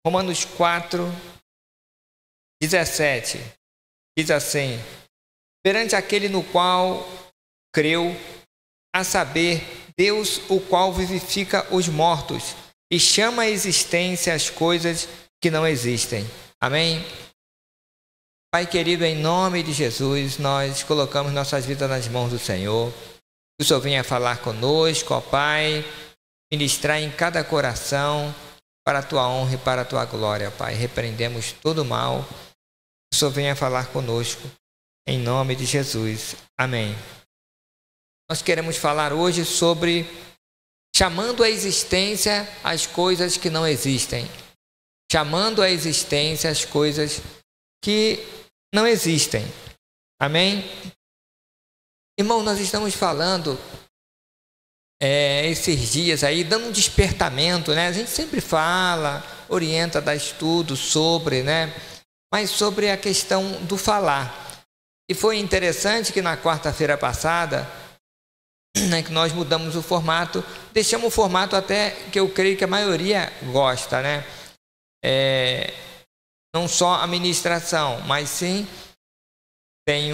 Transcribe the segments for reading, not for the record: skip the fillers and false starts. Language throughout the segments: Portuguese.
Romanos 4, 17, diz assim: perante aquele no qual creu, a saber, Deus, o qual vivifica os mortos e chama à existência as coisas que não existem. Amém? Pai querido, em nome de Jesus, nós colocamos nossas vidas nas mãos do Senhor. Que o Senhor venha falar conosco, ó Pai, ministrar em cada coração, para a Tua honra e para a Tua glória, Pai. Repreendemos todo o mal. Que o Senhor venha falar conosco, em nome de Jesus. Amém. Nós queremos falar hoje sobre chamando à existência as coisas que não existem. Chamando à existência as coisas que não existem. Amém? Irmão, nós estamos falando esses dias aí, dando um despertamento, né? A gente sempre fala, orienta, dá estudo sobre, né? Mas sobre a questão do falar. E foi interessante que na quarta-feira passada, né, que nós mudamos o formato, deixamos o formato até que eu creio que a maioria gosta, né? Não só a ministração, mas sim tem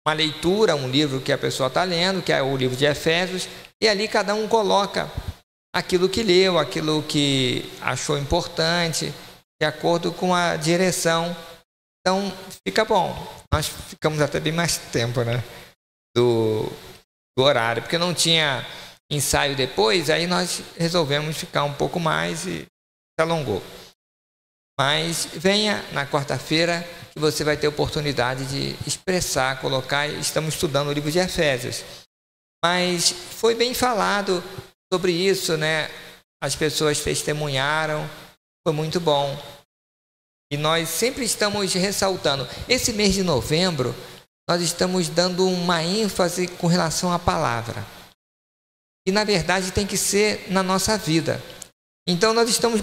uma leitura, um livro que a pessoa está lendo, que é o livro de Efésios, e ali cada um coloca aquilo que leu, aquilo que achou importante, de acordo com a direção. Então, fica bom. Nós ficamos até bem mais tempo, né, do horário, porque não tinha ensaio depois, aí nós resolvemos ficar um pouco mais e se alongou. Mas venha na quarta-feira que você vai ter oportunidade de expressar, colocar. Estamos estudando o livro de Efésios. Mas foi bem falado sobre isso, né? As pessoas testemunharam, foi muito bom. E nós sempre estamos ressaltando. Esse mês de novembro, nós estamos dando uma ênfase com relação à palavra. E na verdade tem que ser na nossa vida. Então nós estamos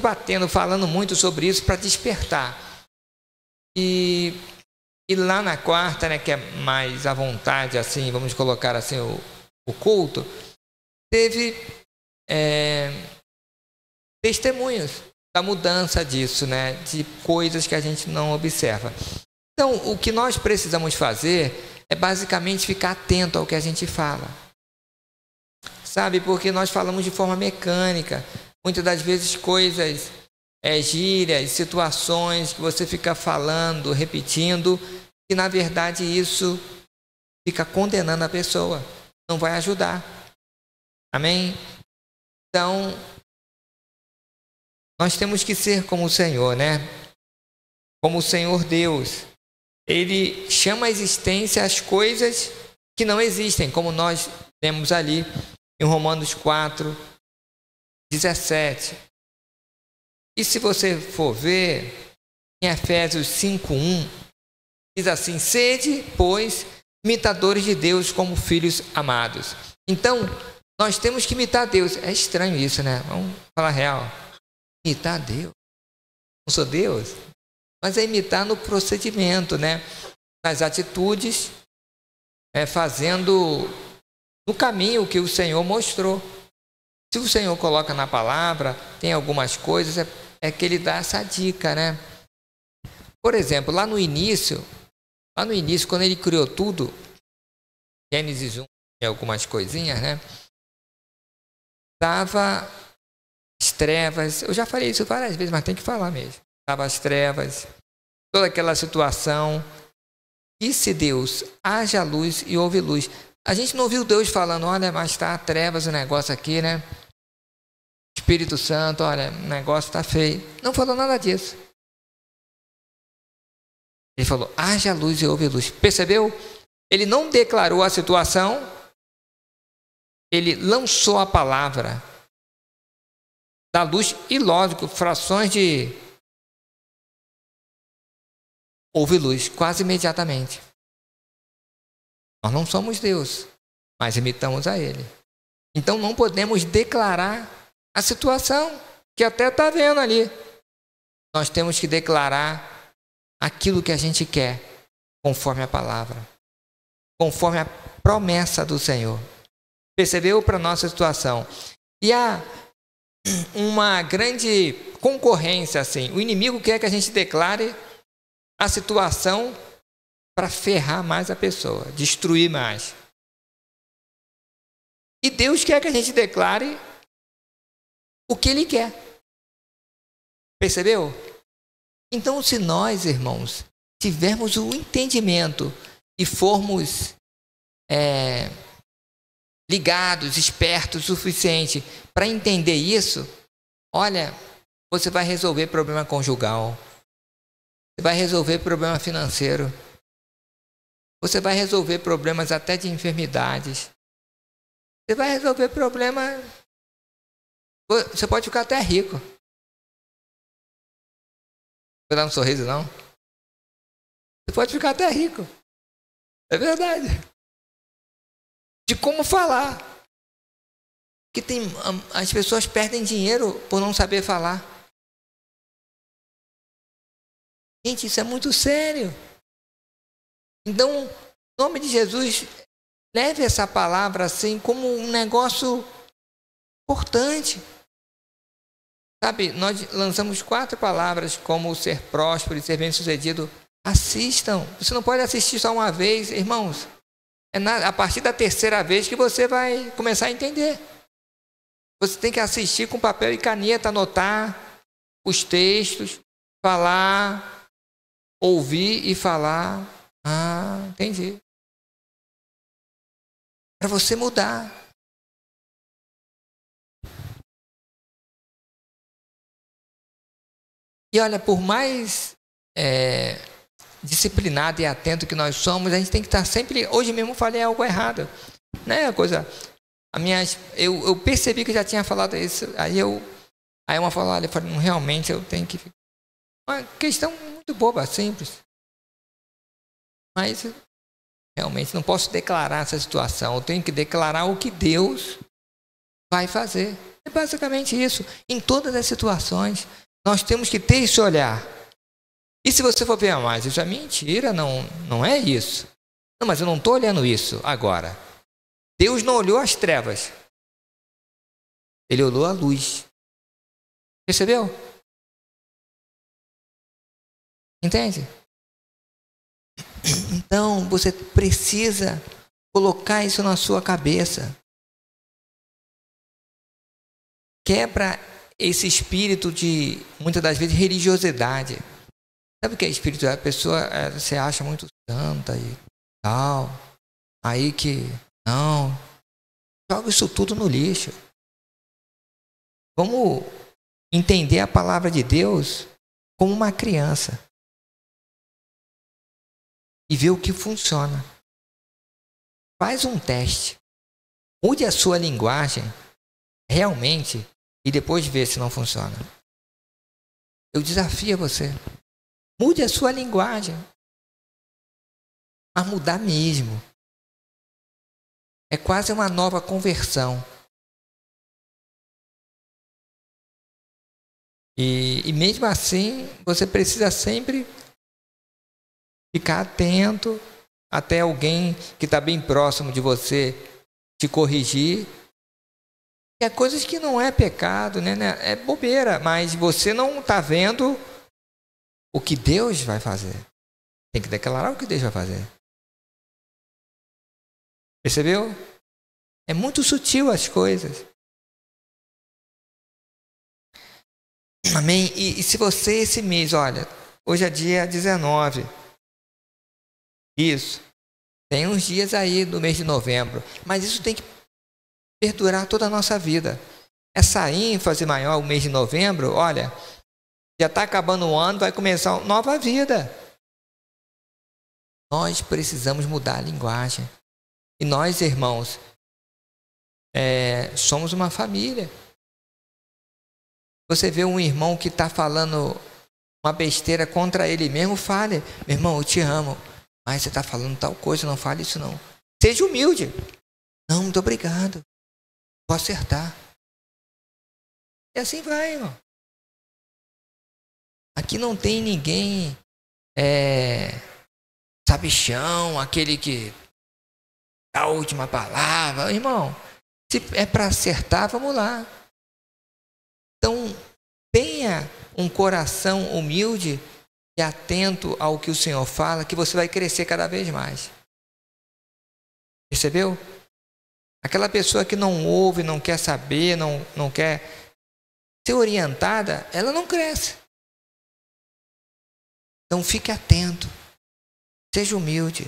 falando muito sobre isso para despertar. E lá na quarta, né, que é mais à vontade, assim, vamos colocar assim o culto, teve testemunhos da mudança disso, né, de coisas que a gente não observa. Então o que nós precisamos fazer é basicamente ficar atento ao que a gente fala. Sabe, porque nós falamos de forma mecânica. Muitas das vezes coisas, gírias, situações que você fica falando, repetindo, e na verdade isso fica condenando a pessoa, não vai ajudar. Amém? Então, nós temos que ser como o Senhor, né? Como o Senhor Deus. Ele chama à existência as coisas que não existem, como nós temos ali em Romanos 4, 17. E se você for ver em Efésios 5:1, diz assim: sede, pois, imitadores de Deus como filhos amados. Então, nós temos que imitar Deus. É estranho isso, né? Vamos falar real. Imitar Deus. Não sou Deus, mas é imitar no procedimento, né? Nas atitudes, fazendo no caminho que o Senhor mostrou. Se o Senhor coloca na palavra, tem algumas coisas, é que Ele dá essa dica, né? Por exemplo, lá no início, quando Ele criou tudo, Gênesis 1, tem algumas coisinhas, né? Estava as trevas, eu já falei isso várias vezes, mas tem que falar mesmo. Estava as trevas, toda aquela situação. Disse Deus, haja luz e houve luz. A gente não viu Deus falando, olha, mas está trevas o negócio aqui, né? Espírito Santo, olha, o negócio está feio. Não falou nada disso. Ele falou, haja luz e houve luz. Percebeu? Ele não declarou a situação, ele lançou a palavra da luz e, lógico, frações de houve luz, quase imediatamente. Nós não somos Deus, mas imitamos a Ele. Então não podemos declarar a situação que até está vendo ali. Nós temos que declarar aquilo que a gente quer, conforme a palavra, conforme a promessa do Senhor. Percebeu para a nossa situação? E há uma grande concorrência assim. O inimigo quer que a gente declare a situação para ferrar mais a pessoa, destruir mais. E Deus quer que a gente declare o que Ele quer. Percebeu? Então, se nós, irmãos, tivermos o entendimento e formos ligados, espertos o suficiente para entender isso, olha, você vai resolver problema conjugal, você vai resolver problema financeiro, você vai resolver problemas até de enfermidades, você vai resolver problema, você pode ficar até rico. Vou dar um sorriso, não? Você pode ficar até rico. É verdade. De como falar. Que as pessoas perdem dinheiro por não saber falar. Gente, isso é muito sério. Então, em nome de Jesus, leve essa palavra assim como um negócio importante. Sabe, nós lançamos 4 palavras como ser próspero e ser bem-sucedido. Assistam. Você não pode assistir só uma vez, irmãos. A partir da 3ª vez que você vai começar a entender. Você tem que assistir com papel e caneta, anotar os textos, falar, ouvir e falar. Ah, entendi. Para você mudar. E olha, por mais disciplinado e atento que nós somos, a gente tem que estar sempre... Hoje mesmo eu falei algo errado. Né? Eu percebi que eu já tinha falado isso. Aí uma falou, olha, eu falei, realmente eu tenho que... Uma questão muito boba, simples. Mas realmente não posso declarar essa situação. Eu tenho que declarar o que Deus vai fazer. É basicamente isso. Em todas as situações, nós temos que ter esse olhar. E se você for ver mais, isso é mentira, não é isso. Não, mas eu não estou olhando isso agora. Deus não olhou as trevas. Ele olhou a luz. Percebeu? Entende? Então, você precisa colocar isso na sua cabeça. Quebra esse espírito de, muitas das vezes, religiosidade. Sabe o que é espírito? A pessoa se acha muito santa e tal. Aí que, não. Joga isso tudo no lixo. Vamos entender a palavra de Deus como uma criança. E ver o que funciona. Faz um teste. Mude a sua linguagem realmente e depois vê se não funciona. Eu desafio você. Mude a sua linguagem. Mas mudar mesmo. É quase uma nova conversão. E mesmo assim, você precisa sempre ficar atento até alguém que está bem próximo de você te corrigir. É coisas que não é pecado, né? É bobeira, mas você não está vendo o que Deus vai fazer. Tem que declarar o que Deus vai fazer. Percebeu? É muito sutil as coisas. Amém? E se você esse mês, olha, hoje é dia 19. Isso. Tem uns dias aí do mês de novembro. Mas isso tem que perdurar toda a nossa vida. Essa ênfase maior, o mês de novembro, olha, já está acabando o ano, vai começar uma nova vida. Nós precisamos mudar a linguagem. E nós, irmãos, somos uma família. Você vê um irmão que está falando uma besteira contra ele mesmo, fale. Meu irmão, eu te amo, mas você está falando tal coisa, não fale isso não. Seja humilde. Não, muito obrigado. Vou acertar. E assim vai, irmão. Aqui não tem ninguém sabichão, aquele que dá a última palavra. Irmão, se é para acertar, vamos lá. Então, tenha um coração humilde e atento ao que o Senhor fala, que você vai crescer cada vez mais. Percebeu? Aquela pessoa que não ouve, não quer saber, não quer ser orientada, ela não cresce. Então fique atento. Seja humilde.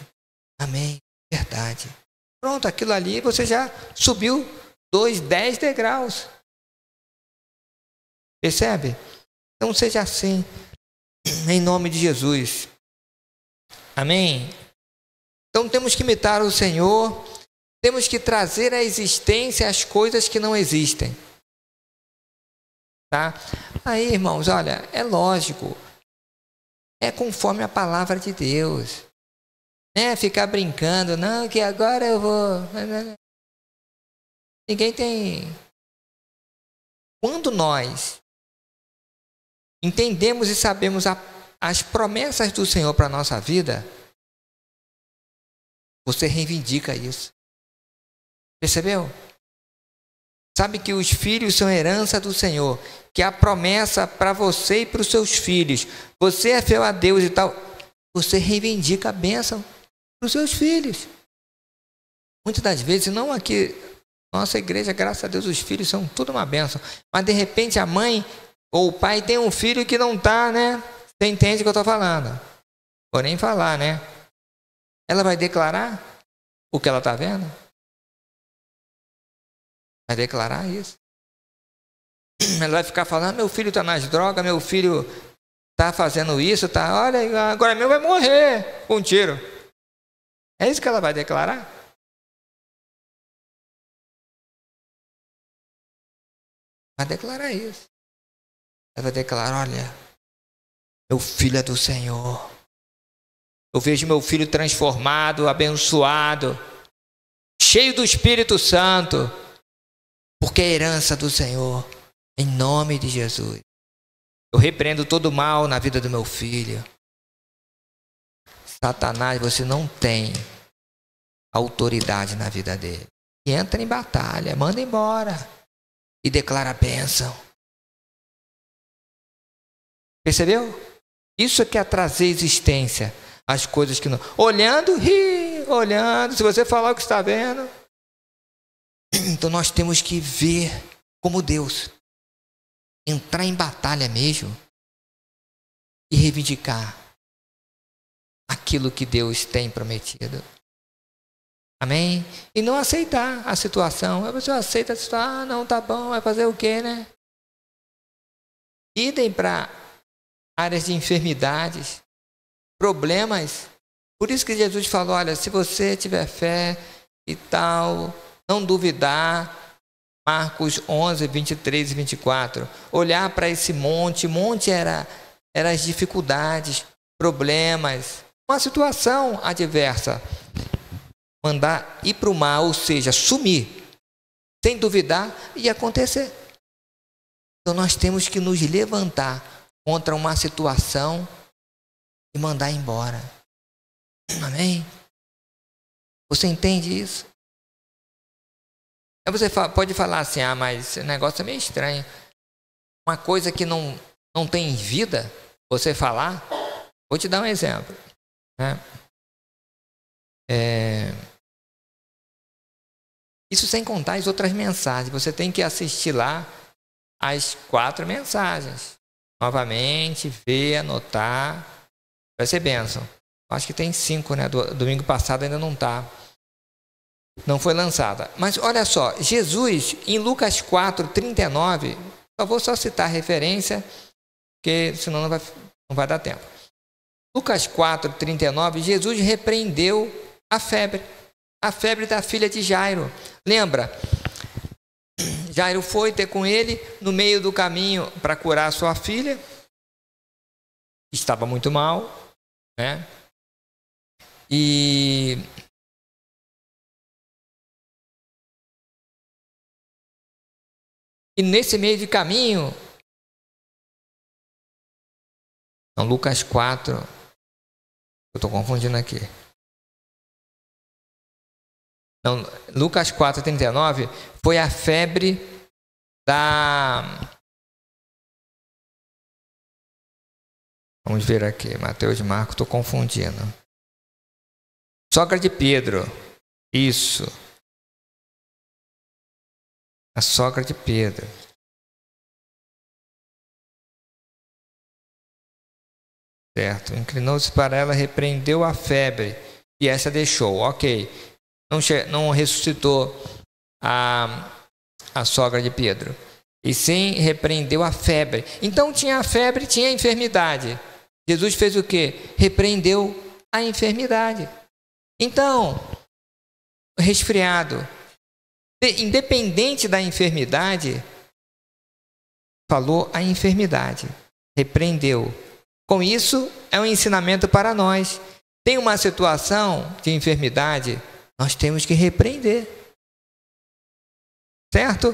Amém. Verdade. Pronto, aquilo ali você já subiu 10 degraus. Percebe? Então seja assim. Em nome de Jesus. Amém. Então temos que imitar o Senhor. Temos que trazer à existência as coisas que não existem. Tá? Aí, irmãos, olha, é lógico. É conforme a palavra de Deus. Ficar brincando, não, que agora eu vou. Ninguém tem. Quando nós entendemos e sabemos as promessas do Senhor para a nossa vida, você reivindica isso. Percebeu? Sabe que os filhos são herança do Senhor, que há promessa para você e para os seus filhos. Você é fiel a Deus e tal. Você reivindica a bênção para os seus filhos. Muitas das vezes, não aqui, nossa igreja, graças a Deus, os filhos são tudo uma bênção. Mas de repente a mãe ou o pai tem um filho que não está, né? Você entende o que eu estou falando? Vou nem falar, né? Ela vai declarar o que ela está vendo? Vai declarar isso. Ela vai ficar falando, meu filho está nas drogas, meu filho está fazendo isso, tá, olha, agora meu vai morrer com um tiro. É isso que ela vai declarar? Vai declarar isso. Ela vai declarar, olha, meu filho é do Senhor. Eu vejo meu filho transformado, abençoado, cheio do Espírito Santo, porque é herança do Senhor, em nome de Jesus. Eu repreendo todo mal na vida do meu filho. Satanás, você não tem autoridade na vida dele. E entra em batalha, manda embora e declara a bênção. Percebeu? Isso é que é trazer existência às coisas que não... Olhando, olhando, se você falar o que está vendo. Então nós temos que ver como Deus. Entrar em batalha mesmo e reivindicar aquilo que Deus tem prometido. Amém? E não aceitar a situação. A pessoa aceita a situação, não, tá bom, vai fazer o quê, né? Idem para áreas de enfermidades, problemas. Por isso que Jesus falou, olha, se você tiver fé e tal, não duvidar. Marcos 11, 23 e 24. Olhar para esse monte era as dificuldades, problemas, uma situação adversa. Mandar ir para o mar, ou seja, sumir, sem duvidar, e acontecer. Então nós temos que nos levantar contra uma situação e mandar embora. Amém? Você entende isso? Aí você pode falar assim, mas esse negócio é meio estranho. Uma coisa que não tem vida, você falar. Vou te dar um exemplo. Né? Isso sem contar as outras mensagens. Você tem que assistir lá as 4 mensagens. Novamente, ver, anotar. Vai ser bênção. Acho que tem 5, né? Domingo passado ainda não está. Não foi lançada. Mas olha só, Jesus, em Lucas 4, 39, eu vou só citar a referência, porque senão não vai dar tempo. Lucas 4, 39, Jesus repreendeu a febre da filha de Jairo. Lembra? Jairo foi ter com ele no meio do caminho para curar sua filha. Estava muito mal, né? E nesse meio de caminho, Lucas 4, eu estou confundindo aqui. Lucas 4, 39, foi a febre Vamos ver aqui, Mateus e Marcos, estou confundindo. Sogra de Pedro, isso. A sogra de Pedro. Certo, inclinou-se para ela, repreendeu a febre e essa deixou, ok. Não ressuscitou a sogra de Pedro, e sim repreendeu a febre. Então tinha a febre, tinha a enfermidade. Jesus fez o quê? Repreendeu a enfermidade. Então, resfriado, independente da enfermidade, falou a enfermidade, repreendeu. Com isso, é um ensinamento para nós. Tem uma situação de enfermidade, nós temos que repreender. Certo?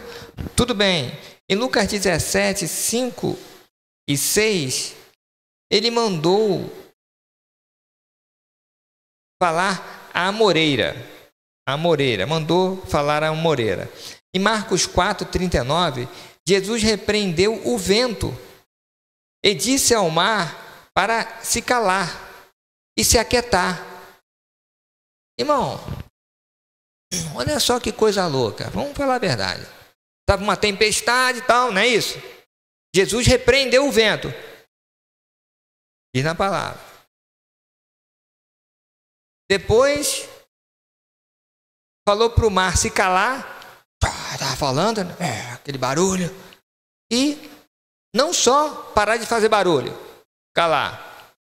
Tudo bem. Em Lucas 17, 5 e 6, ele mandou falar a amoreira. Mandou falar a amoreira. Em Marcos 4, 39, Jesus repreendeu o vento e disse ao mar para se calar e se aquietar. Irmão, olha só que coisa louca. Vamos falar a verdade. Estava uma tempestade e tal, não é isso? Jesus repreendeu o vento. Diz na palavra. Depois, falou para o mar se calar. Estava falando, né? Aquele barulho. E não só parar de fazer barulho, calar,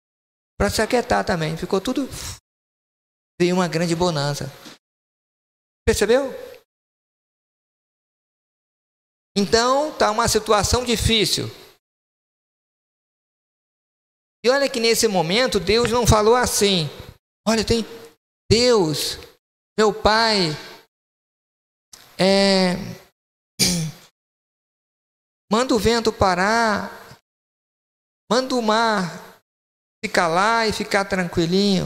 para se aquietar também. Ficou tudo. Veio uma grande bonança. Percebeu? Então, está uma situação difícil. E olha que nesse momento, Deus não falou assim. Olha, tem Deus, meu Pai, manda o vento parar, manda o mar se calar e ficar tranquilinho.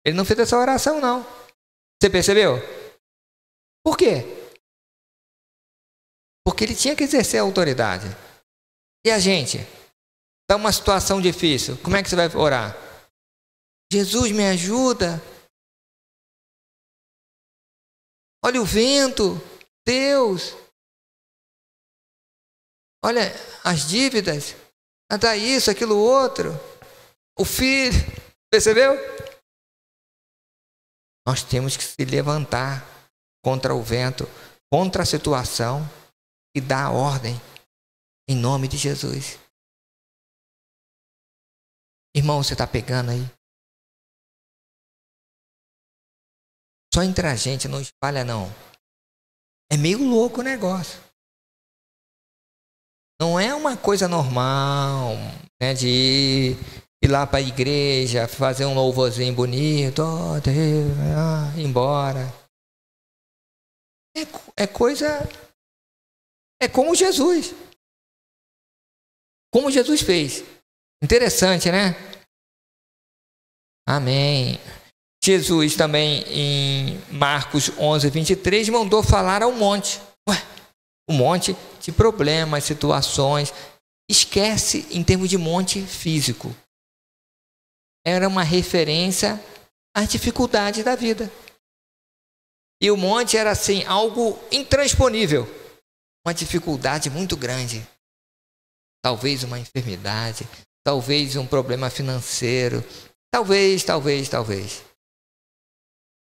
Ele não fez essa oração, não. Você percebeu? Por quê? Porque ele tinha que exercer a autoridade. E a gente? Está uma situação difícil. Como é que você vai orar? Jesus, me ajuda. Olha o vento. Deus. Olha as dívidas. Dá isso, aquilo outro. O filho. Percebeu? Nós temos que se levantar contra o vento, contra a situação e dar a ordem em nome de Jesus. Irmão, você está pegando aí? Só entre a gente, não espalha não. É meio louco o negócio. Não é uma coisa normal, né, de ir lá para a igreja, fazer um louvorzinho bonito, oh, Deus, ir embora. É coisa... É como Jesus. Como Jesus fez. Interessante, né? Amém. Jesus também, em Marcos 11, 23, mandou falar ao monte. Um monte de problemas, situações. Esquece em termos de monte físico. Era uma referência às dificuldades da vida. E o monte era assim, algo intransponível. Uma dificuldade muito grande. Talvez uma enfermidade, talvez um problema financeiro, talvez.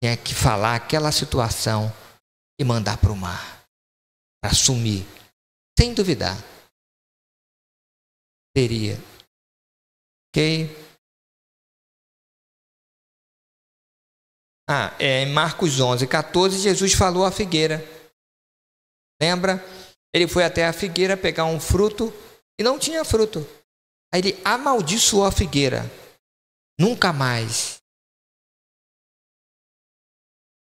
Tinha que falar aquela situação e mandar para o mar, para sumir, sem duvidar. Teria. Ok? Em Marcos 11, 14, Jesus falou à figueira. Lembra? Ele foi até a figueira pegar um fruto e não tinha fruto. Aí ele amaldiçoou a figueira. Nunca mais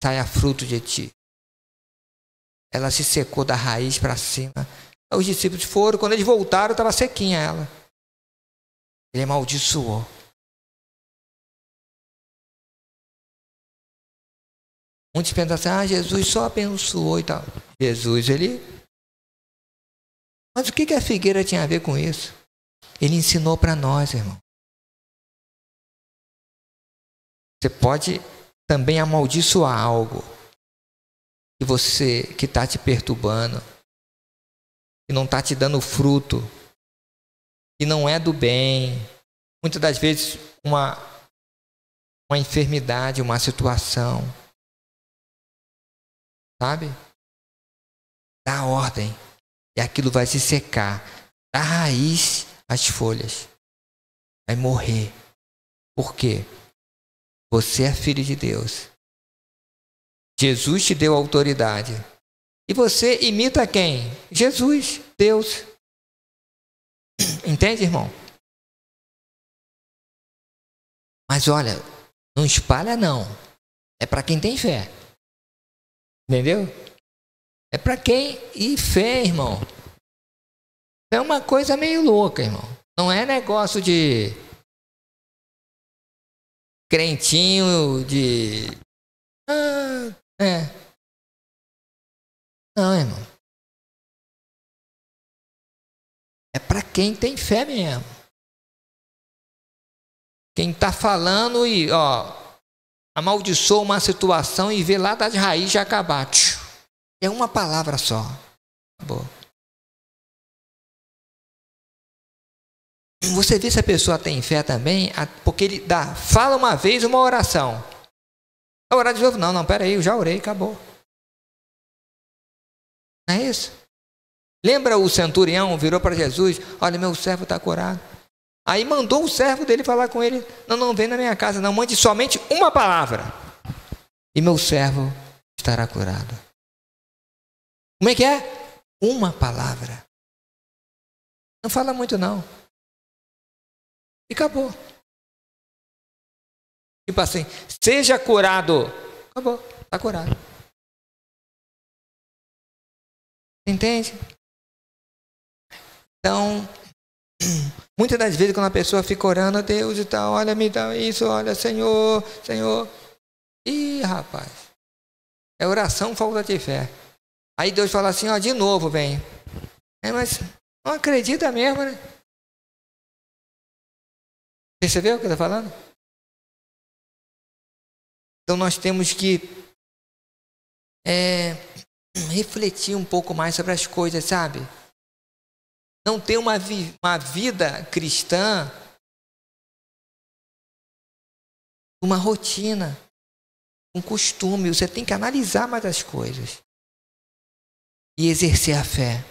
saia fruto de ti. Ela se secou da raiz para cima. Os discípulos foram, quando eles voltaram, estava sequinha ela. Ele amaldiçoou. Muitos pensam assim, Jesus só abençoou e tal. Jesus, ele... Mas o que a figueira tinha a ver com isso? Ele ensinou para nós, irmão. Você pode também amaldiçoar algo que está te perturbando, que não está te dando fruto, que não é do bem. Muitas das vezes uma enfermidade, uma situação, sabe? Dá ordem e aquilo vai se secar. Da raiz, as folhas vai morrer. Por quê? Você é filho de Deus. Jesus te deu autoridade. E você imita quem? Jesus, Deus. Entende, irmão? Mas olha, não espalha não. É para quem tem fé. Entendeu? É para quem... E fé, irmão, é uma coisa meio louca, irmão. Não é negócio de crentinho, de... Não, irmão. É para quem tem fé mesmo. Quem está falando e, amaldiçoa uma situação e vê lá das raízes já acabar. É uma palavra só. Acabou. Você vê se a pessoa tem fé também, porque ele fala uma vez uma oração. Vai orar de novo? Não, peraí, eu já orei, acabou. Não é isso? Lembra o centurião virou para Jesus, olha, meu servo está curado. Aí mandou o servo dele falar com ele, não vem na minha casa, não, mande somente uma palavra. E meu servo estará curado. Como é que é? Uma palavra. Não fala muito não. E acabou. Tipo assim, seja curado. Acabou, está curado. Entende? Então, muitas das vezes quando a pessoa fica orando a Deus e tal, olha, me dá isso, olha, Senhor. Ih, rapaz, é oração, falta de fé. Aí Deus fala assim, de novo vem. Mas não acredita mesmo, né? Percebeu o que eu estou falando? Então nós temos que refletir um pouco mais sobre as coisas, sabe? Não ter uma vida cristã, uma rotina, um costume. Você tem que analisar mais as coisas e exercer a fé.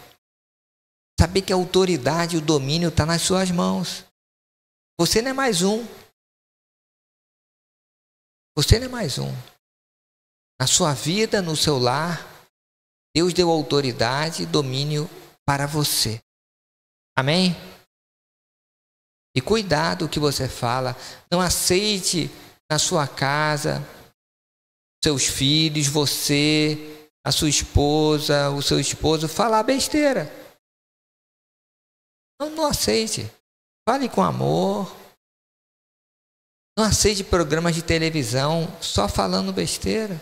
Saber que a autoridade e o domínio está nas suas mãos. Você não é mais um. Você não é mais um. Na sua vida, no seu lar, Deus deu autoridade e domínio para você. Amém? E cuidado o que você fala. Não aceite na sua casa, seus filhos, você, a sua esposa, o seu esposo falar besteira. Não aceite. Fale com amor. Não aceite programas de televisão só falando besteira.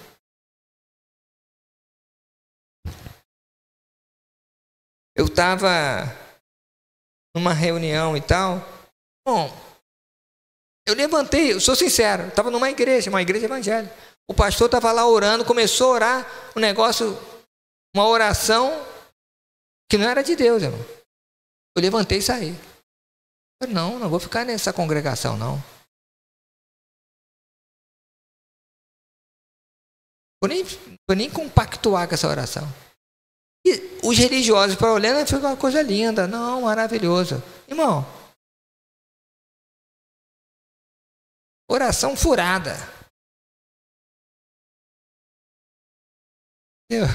Eu estava numa reunião e tal. Bom, eu levantei, eu sou sincero, estava numa igreja, uma igreja evangélica. O pastor estava lá orando, começou a orar, um negócio, uma oração que não era de Deus, irmão. Eu levantei e saí. Eu, não vou ficar nessa congregação, não. Vou nem compactuar com essa oração. E os religiosos, para olhar, foi uma coisa linda. Não, maravilhoso. Irmão, oração furada. Entendeu?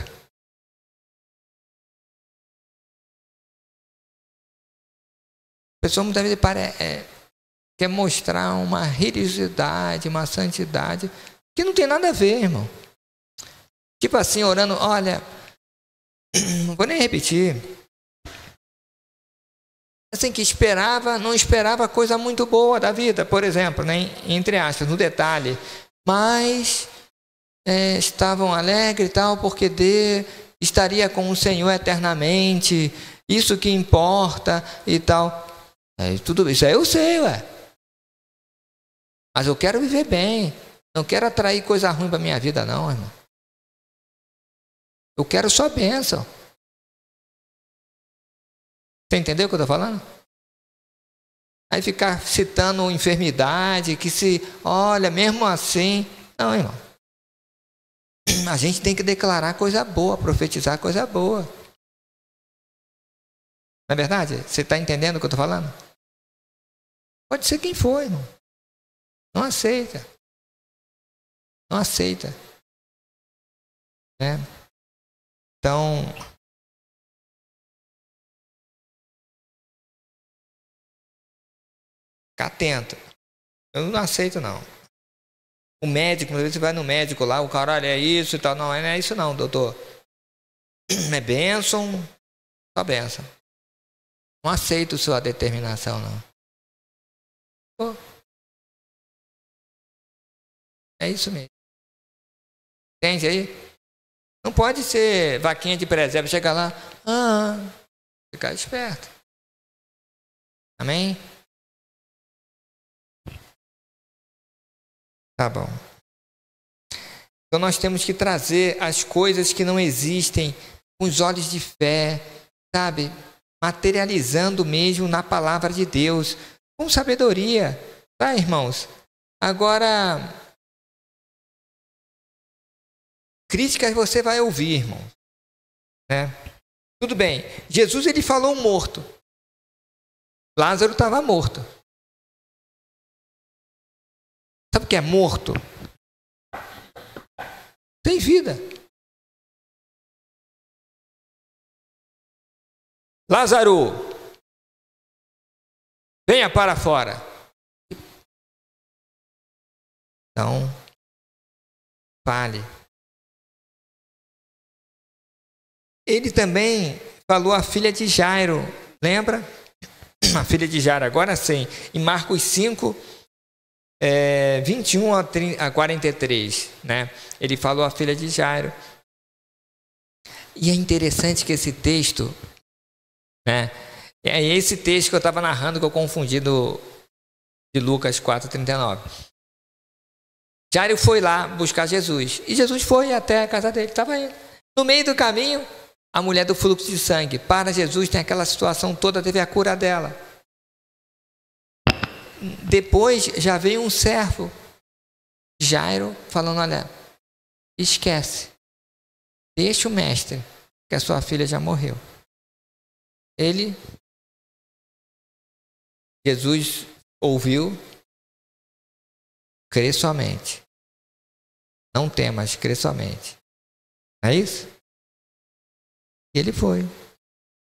A pessoa muitas vezes quer mostrar uma religiosidade, uma santidade, que não tem nada a ver, irmão. Tipo assim, orando, olha, não vou nem repetir. Assim, que não esperava coisa muito boa da vida, por exemplo, né, entre aspas, no detalhe. Mas estavam alegres e tal, porque estaria com o Senhor eternamente, isso que importa e tal. Tudo isso aí eu sei, ué. Mas eu quero viver bem. Não quero atrair coisa ruim para minha vida, não, irmão. Eu quero só bênção. Você entendeu o que eu estou falando? Aí ficar citando enfermidade, que se, olha, mesmo assim... Não, irmão. A gente tem que declarar coisa boa, profetizar coisa boa. Não é verdade? Você está entendendo o que eu estou falando? Pode ser quem for, irmão. Não aceita. Não aceita. Né? Então... Fica atento. Eu não aceito, não. O médico, às vezes você vai no médico lá, o cara, olha, é isso e tal. Não, não é isso não, doutor. É bênção, só bênção. Não aceito sua determinação, não. Pô. É isso mesmo. Entende aí? Não pode ser vaquinha de presépio, chegar lá, ficar esperto. Amém? Tá bom. Então nós temos que trazer as coisas que não existem com os olhos de fé, sabe? Materializando mesmo na palavra de Deus, com sabedoria, tá, irmãos? Agora, críticas você vai ouvir, irmão, né? Tudo bem, Jesus ele falou um morto. Lázaro estava morto. Sabe o que é morto? Tem vida. Lázaro, venha para fora. Então, fale. Ele também falou à filha de Jairo, lembra? A filha de Jairo, agora sim, em Marcos 5, 21 a 43, né? Ele falou à filha de Jairo. E é interessante que esse texto, né? É esse texto que eu estava narrando que eu confundi de Lucas 4:39. Jairo foi lá buscar Jesus e Jesus foi até a casa dele, estava indo. No meio do caminho, a mulher do fluxo de sangue para Jesus, tem aquela situação toda, teve a cura dela. Depois já veio um servo, Jairo, falando, olha, esquece, deixa o mestre, que a sua filha já morreu. Jesus ouviu, crê somente. Não temas, crê somente. Não é isso? Ele foi,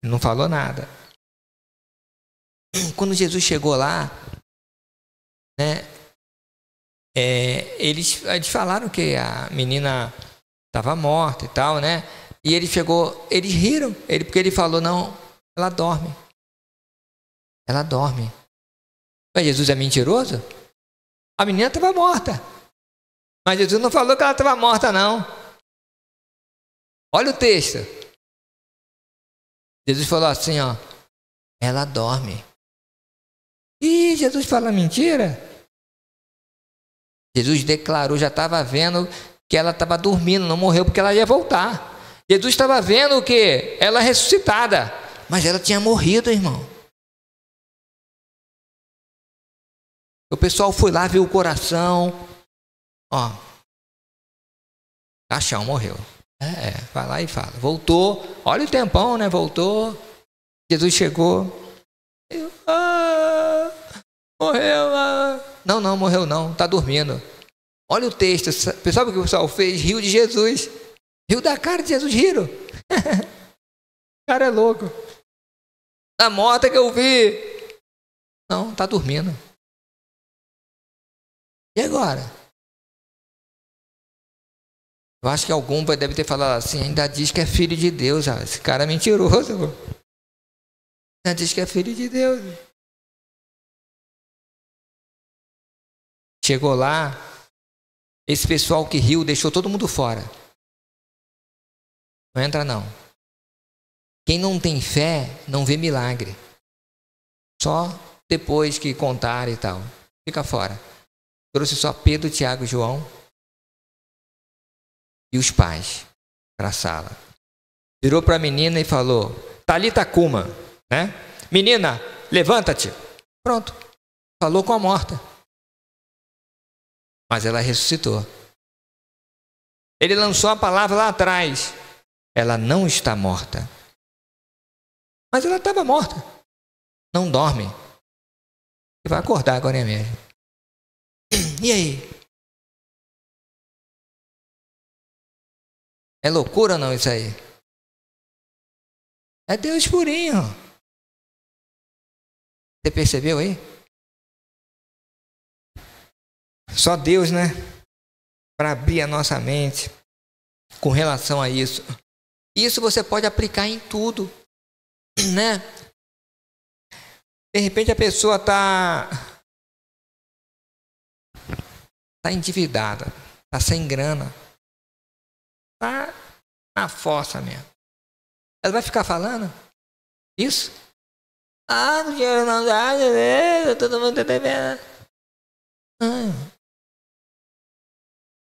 não falou nada. Quando Jesus chegou lá, né, eles falaram que a menina estava morta e tal, né? E ele chegou, eles riram, porque ele falou, não, ela dorme. Ela dorme. Mas Jesus é mentiroso? A menina estava morta. Mas Jesus não falou que ela estava morta, não. Olha o texto. Jesus falou assim, ó, ela dorme. E Jesus fala mentira? Jesus declarou, já estava vendo que ela estava dormindo, não morreu porque ela ia voltar. Jesus estava vendo o quê? Ela ressuscitada, mas ela tinha morrido, irmão. O pessoal foi lá, viu o coração, ó, caixão, morreu. Vai lá e fala, voltou, olha o tempão, né? Voltou, Jesus chegou, morreu, não morreu não, está dormindo. Olha o texto, sabe o que o pessoal fez? Riu de Jesus, riu da cara de Jesus, riram. O cara é louco. A morta que eu vi, não, está dormindo. E agora? Eu acho que algum deve ter falado assim, ainda diz que é filho de Deus. Esse cara é mentiroso. Ainda diz que é filho de Deus. Chegou lá, esse pessoal que riu deixou todo mundo fora. Não entra não. Quem não tem fé não vê milagre. Só depois que contar e tal. Fica fora. Trouxe só Pedro, Tiago e João e os pais para a sala. Virou para a menina e falou: Talita cuma, né? Menina, levanta-te. Pronto. Falou com a morta. Mas ela ressuscitou. Ele lançou a palavra lá atrás. Ela não está morta. Mas ela estava morta. Não dorme. E vai acordar agora mesmo. E aí? É loucura ou não isso aí? É Deus purinho. Você percebeu aí? Só Deus, né? Para abrir a nossa mente com relação a isso. Isso você pode aplicar em tudo, né? De repente a pessoa está endividada, está sem grana, está na fossa mesmo. Ela vai ficar falando isso? Ah, o dinheiro não dá, todo mundo está devendo.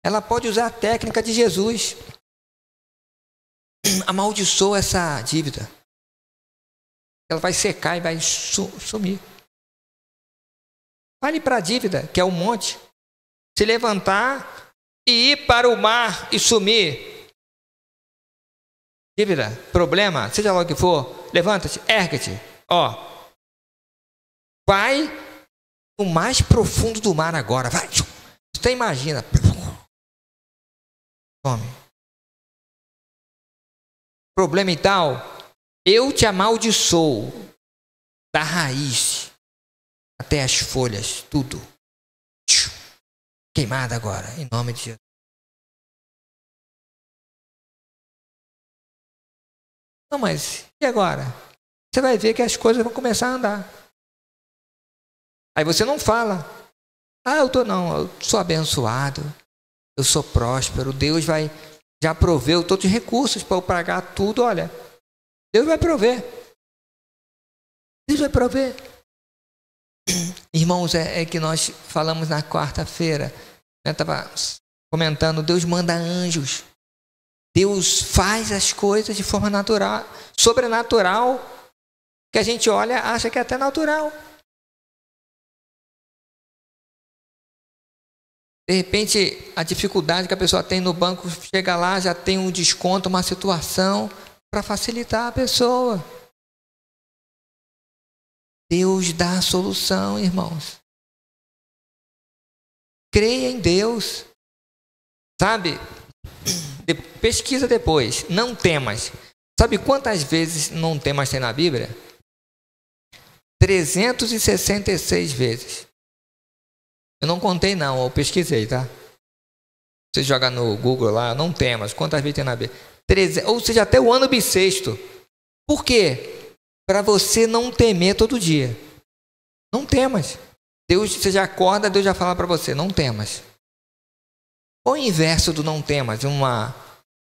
Ela pode usar a técnica de Jesus. Amaldiçoa essa dívida. Ela vai secar e vai sumir. Fale para a dívida, que é um monte, se levantar e ir para o mar e sumir. Dívida, problema, seja lá o que for, levanta-te, ergue-te. Ó, vai no mais profundo do mar agora, vai. Você imagina. Tome. Problema e tal, eu te amaldiçoo da raiz até as folhas, tudo. Queimada agora, em nome de Jesus. Não, mas e agora? Você vai ver que as coisas vão começar a andar. Aí você não fala. Ah, eu sou abençoado. Eu sou próspero. Deus já proveu todos os recursos para eu pagar tudo. Olha, Deus vai prover. Deus vai prover. Irmãos, é que nós falamos na quarta-feira. Eu estava comentando, Deus manda anjos. Deus faz as coisas de forma natural, sobrenatural, que a gente olha, acha que é até natural. De repente, a dificuldade que a pessoa tem no banco, chega lá, já tem um desconto, uma situação para facilitar a pessoa. Deus dá a solução, irmãos. Creia em Deus. Sabe? Pesquisa depois. Não temas. Sabe quantas vezes não temas tem na Bíblia? 366 vezes. Eu não contei não, eu pesquisei, tá? Você joga no Google lá, não temas. Quantas vezes tem na Bíblia? Ou seja, até o ano bissexto. Por quê? Para você não temer todo dia. Não temas. Deus, você já acorda, Deus já fala para você, não temas. Qual é o inverso do não temas?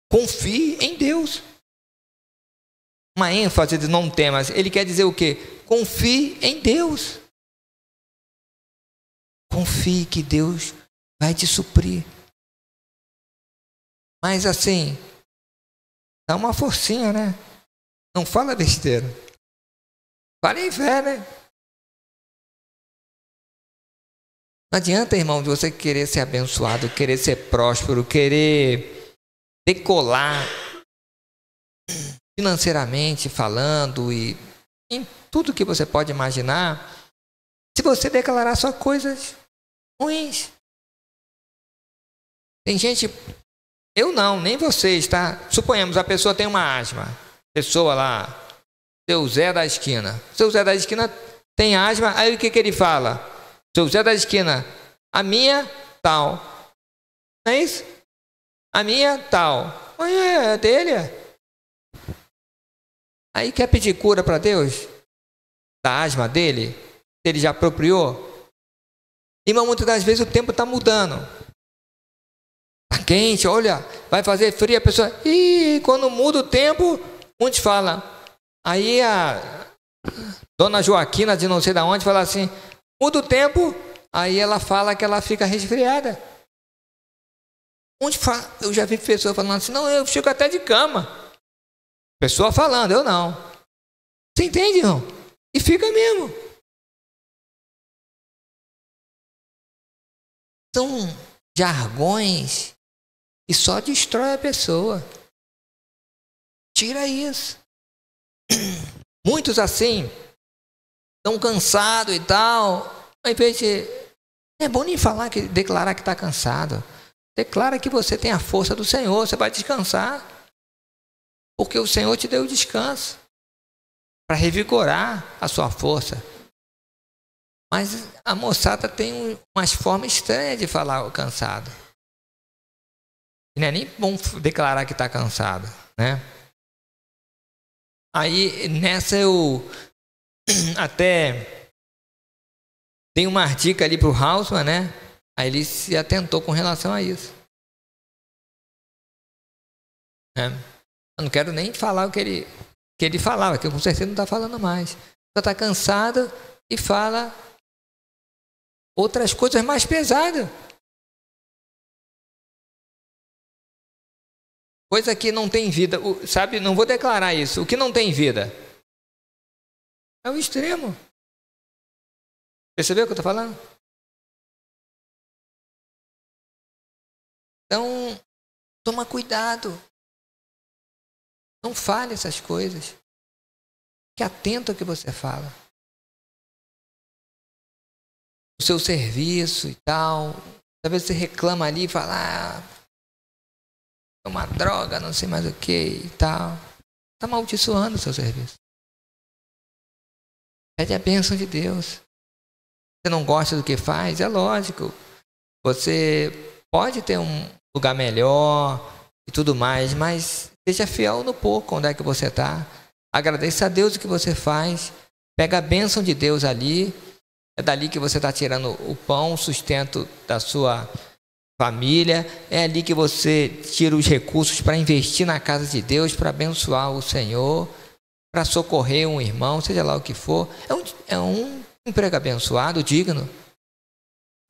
Confie em Deus. Uma ênfase de não temas. Ele quer dizer o quê? Confie em Deus. Confie que Deus vai te suprir. Mas assim, dá uma forcinha, né? Não fala besteira. Fala em fé, né? Não adianta, irmão, de você querer ser abençoado, querer ser próspero, querer decolar financeiramente falando e em tudo que você pode imaginar, se você declarar só coisas ruins. Tem gente, eu não, nem vocês, tá? Suponhamos, a pessoa tem uma asma. Pessoa lá, seu Zé da esquina. Seu Zé da esquina tem asma, aí o que ele fala? Seu Zé da esquina, a minha tal. Não é isso? A minha tal. É dele. Aí quer pedir cura para Deus? Da asma dele? Ele já apropriou? Irmão, muitas das vezes o tempo está mudando. Está quente, olha, vai fazer frio, a pessoa... Ih, quando muda o tempo, muitos falam. Aí a dona Joaquina, de não sei de onde, fala assim... Muda o tempo, aí ela fala que ela fica resfriada. Eu já vi pessoas falando assim, não, eu fico até de cama. Pessoa falando, eu não. Você entende, irmão? E fica mesmo. São jargões que só destrói a pessoa. Tira isso. Muitos assim, estão cansados e tal. Ao invés de... É bom nem falar, declarar que está cansado. Declara que você tem a força do Senhor, você vai descansar. Porque o Senhor te deu o descanso para revigorar a sua força. Mas a moçada tem umas formas estranhas de falar o cansado. E não é nem bom declarar que está cansado, né? Aí nessa eu até dei uma dica ali para o Hausmann, né? Aí ele se atentou com relação a isso. Eu não quero nem falar o que ele falava, que eu com certeza não está falando mais. Só está cansado e fala outras coisas mais pesadas. Coisa que não tem vida. Sabe, não vou declarar isso. O que não tem vida é o extremo. Percebeu o que eu estou falando? Então, toma cuidado. Não fale essas coisas. Fique atento ao que você fala. O seu serviço e tal. Talvez você reclama ali e fala, é uma droga, não sei mais o que e tal. Está amaldiçoando o seu serviço. Pede a bênção de Deus. Você não gosta do que faz? É lógico. Você pode ter um lugar melhor e tudo mais, mas seja fiel no pouco onde é que você está. Agradeça a Deus o que você faz. Pega a bênção de Deus ali. É dali que você está tirando o pão, o sustento da sua família. É ali que você tira os recursos para investir na casa de Deus, para abençoar o Senhor, para socorrer um irmão, seja lá o que for. É um emprego abençoado, digno.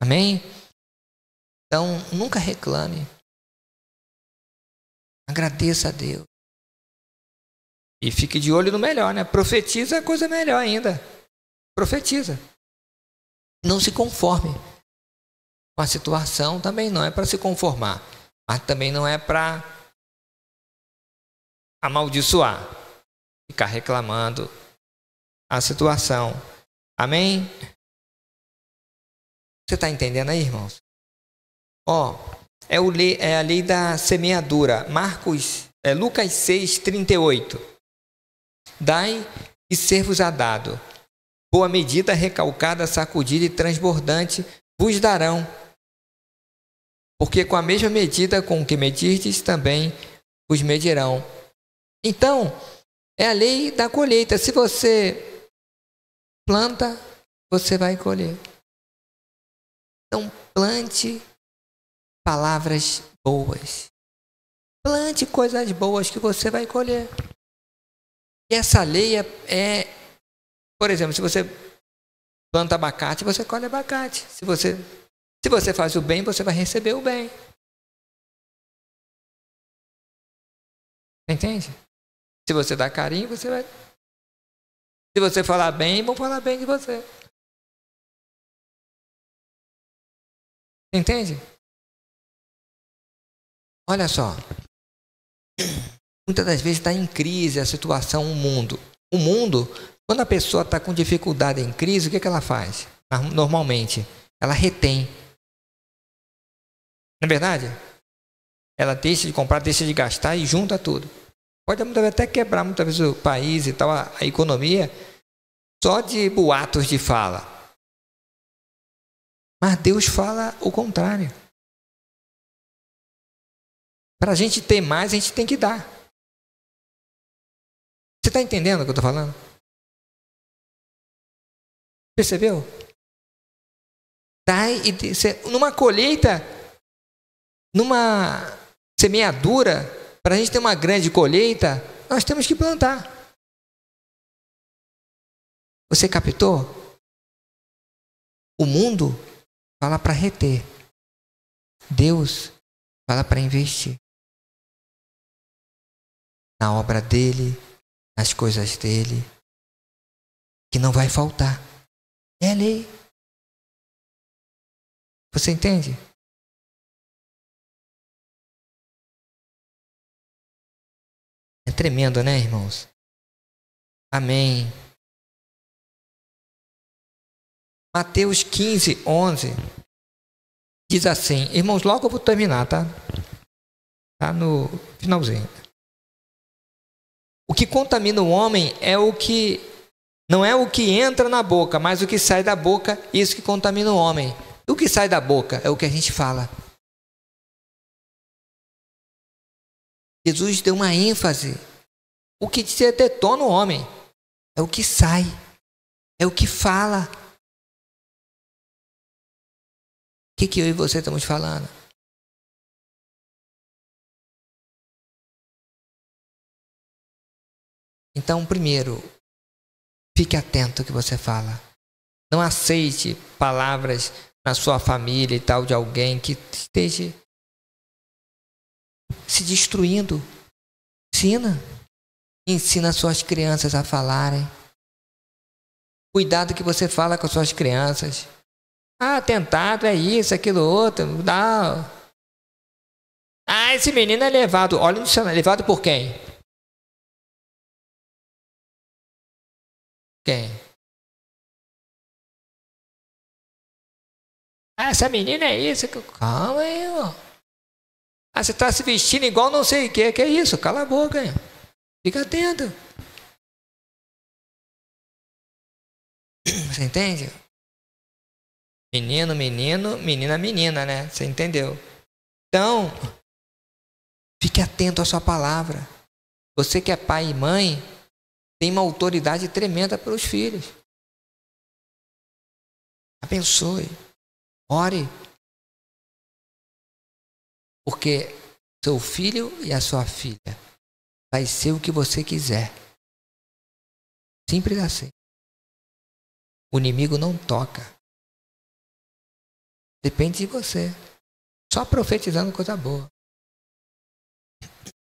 Amém? Então, nunca reclame. Agradeça a Deus. E fique de olho no melhor, né? Profetiza a coisa melhor ainda. Profetiza. Não se conforme com a situação. Também não é para se conformar. Mas também não é para amaldiçoar. Ficar reclamando a situação. Amém? Você está entendendo aí, irmãos? É a lei da semeadura. Lucas 6, 38. Dai e ser-vos-á dado. Boa medida, recalcada, sacudida e transbordante vos darão. Porque com a mesma medida com que medirdes, também vos medirão. Então, é a lei da colheita. Se você planta, você vai colher. Então, plante palavras boas. Plante coisas boas que você vai colher. E essa lei por exemplo, se você planta abacate, você colhe abacate. Se você faz o bem, você vai receber o bem. Entende? Se você dá carinho, você vai... Se você falar bem, vão falar bem de você. Entende? Olha só. Muitas das vezes está em crise a situação, o mundo. O mundo, quando a pessoa está com dificuldade em crise, o que ela faz? Normalmente, ela retém. Não é verdade? Ela deixa de comprar, deixa de gastar e junta tudo. Pode muitas vezes até quebrar muitas vezes o país e tal, a economia, só de boatos de fala. Mas Deus fala o contrário. Para a gente ter mais, a gente tem que dar. Você está entendendo o que eu estou falando? Percebeu? Numa colheita, numa semeadura, para a gente ter uma grande colheita, nós temos que plantar. Você captou? O mundo fala para reter. Deus fala para investir na obra dele, nas coisas dele, que não vai faltar. É a lei. Você entende? É tremendo, né, irmãos? Amém. Mateus 15, 11 diz assim, irmãos, logo eu vou terminar, tá? Tá no finalzinho. O que contamina o homem não é o que entra na boca, mas o que sai da boca, isso que contamina o homem. O que sai da boca é o que a gente fala. Jesus deu uma ênfase. O que detona o homem é o que sai, é o que fala. O que eu e você estamos falando? Então, primeiro, fique atento ao que você fala. Não aceite palavras na sua família e tal de alguém que esteja se destruindo. Ensina suas crianças a falarem. Cuidado que você fala com as suas crianças. Ah, atentado é isso, aquilo, outro. Não. Ah, esse menino é levado. Olha no dicionário, levado por quem? Quem? Ah, essa menina é isso. Calma aí, irmão. Ah, você está se vestindo igual não sei o que. Que é isso? Cala a boca, hein? Fica atento. Você entende? Menino, menina, menina, né? Você entendeu? Então, fique atento à sua palavra. Você que é pai e mãe, tem uma autoridade tremenda para os filhos. Abençoe. Ore. Porque seu filho e a sua filha vai ser o que você quiser. Simples assim. O inimigo não toca. Depende de você. Só profetizando coisa boa.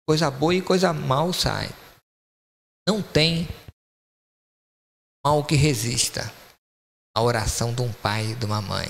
Coisa boa e coisa mal sai. Não tem mal que resista à oração de um pai e de uma mãe.